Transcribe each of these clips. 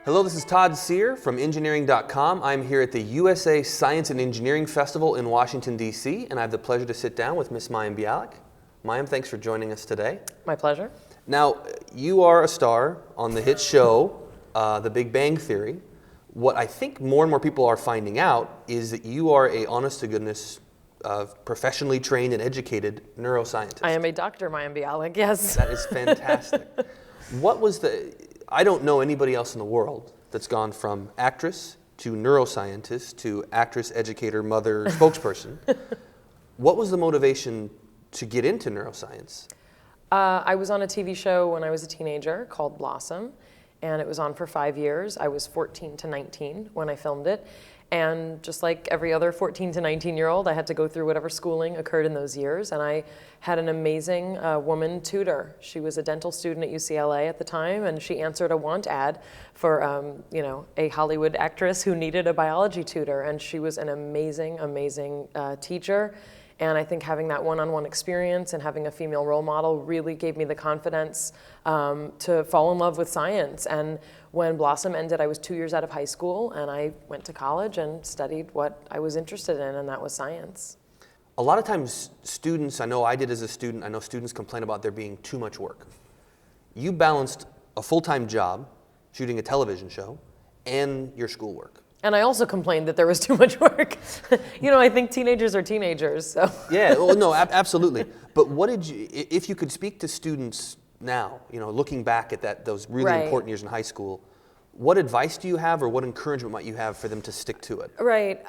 Hello, this is Todd Sear from Engineering.com. I'm here at the USA Science and Engineering Festival in Washington, D.C., and I have the pleasure to sit down with Miss Mayim Bialik. Mayim, thanks for joining us today. My pleasure. Now, you are a star on the hit show, The Big Bang Theory. What I think more and more people are finding out is that you are a honest-to-goodness, professionally trained and educated neuroscientist. I am a Dr. Mayim Bialik, yes. That is fantastic. I don't know anybody else in the world that's gone from actress to neuroscientist to actress, educator, mother, spokesperson. What was the motivation to get into neuroscience? I was on a TV show when I was a teenager called Blossom, and it was on for 5 years. I was 14 to 19 when I filmed it. And just like every other 14 to 19-year-old, I had to go through whatever schooling occurred in those years. And I had an amazing woman tutor. She was a dental student at UCLA at the time, and she answered a want ad for a Hollywood actress who needed a biology tutor. And she was an amazing, amazing teacher. And I think having that one-on-one experience and having a female role model really gave me the confidence to fall in love with science. And when Blossom ended, I was 2 years out of high school, and I went to college and studied what I was interested in, and that was science. A lot of times students, I know I did as a student, I know students complain about there being too much work. You balanced a full-time job, shooting a television show, and your schoolwork. And I also complained that there was too much work. I think teenagers are teenagers, so. Yeah, well, no, absolutely. But what did you, if you could speak to students now, looking back at those really important years in high school, what advice do you have, or what encouragement might you have for them to stick to it? Right.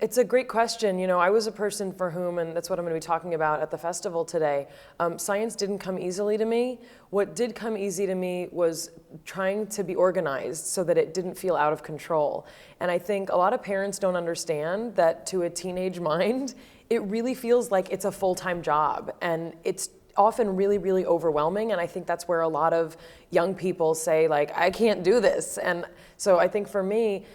It's a great question. I was a person for whom, and that's what I'm going to be talking about at the festival today, science didn't come easily to me. What did come easy to me was trying to be organized so that it didn't feel out of control. And I think a lot of parents don't understand that to a teenage mind, it really feels like it's a full-time job, and it's often really, really overwhelming. And I think that's where a lot of young people say, like, I can't do this. And so I think for me,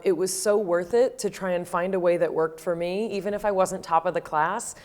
it was so worth it to try and find a way that worked for me, even if I wasn't top of the class,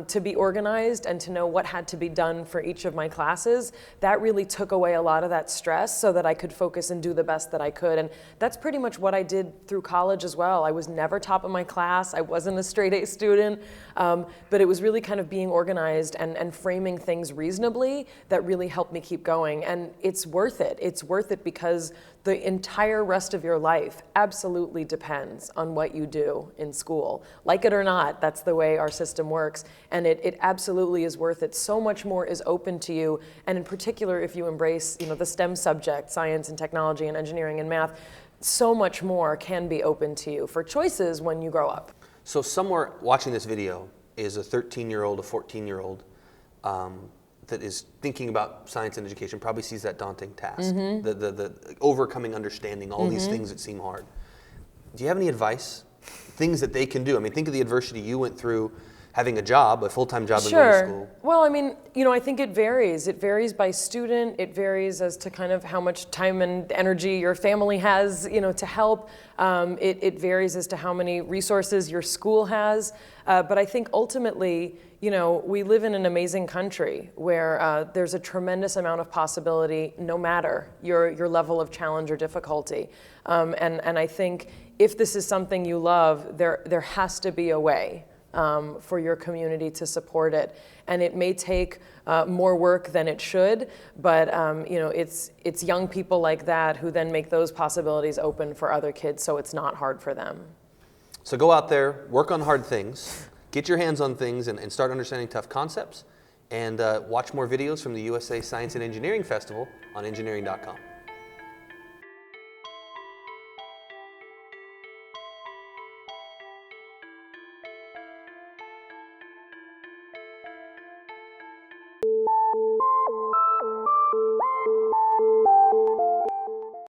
to be organized and to know what had to be done for each of my classes. That really took away a lot of that stress so that I could focus and do the best that I could. And that's pretty much what I did through college as well. I was never top of my class. I wasn't a straight A student, but it was really kind of being organized and framing things reasonably that really helped me keep going. And it's worth it. It's worth it because the entire rest of your life absolutely depends on what you do in school. Like it or not, that's the way our system works. And it absolutely is worth it. So much more is open to you. And in particular, if you embrace the STEM subject, science and technology and engineering and math, so much more can be open to you for choices when you grow up. So somewhere watching this video is a 13-year-old, a 14-year-old, that is thinking about science and education, probably sees that daunting task, the overcoming understanding all these things that seem hard. Do you have any advice, things that they can do? I mean, think of the adversity you went through having a job, a full-time job and going to school. Well, I mean, I think it varies. It varies by student. It varies as to kind of how much time and energy your family has, to help. It varies as to how many resources your school has. But I think ultimately, we live in an amazing country where there's a tremendous amount of possibility no matter your level of challenge or difficulty. And I think if this is something you love, there has to be a way for your community to support it. And it may take more work than it should, but it's young people like that who then make those possibilities open for other kids so it's not hard for them. So go out there, work on hard things, get your hands on things and start understanding tough concepts, and watch more videos from the USA Science and Engineering Festival on Engineering.com.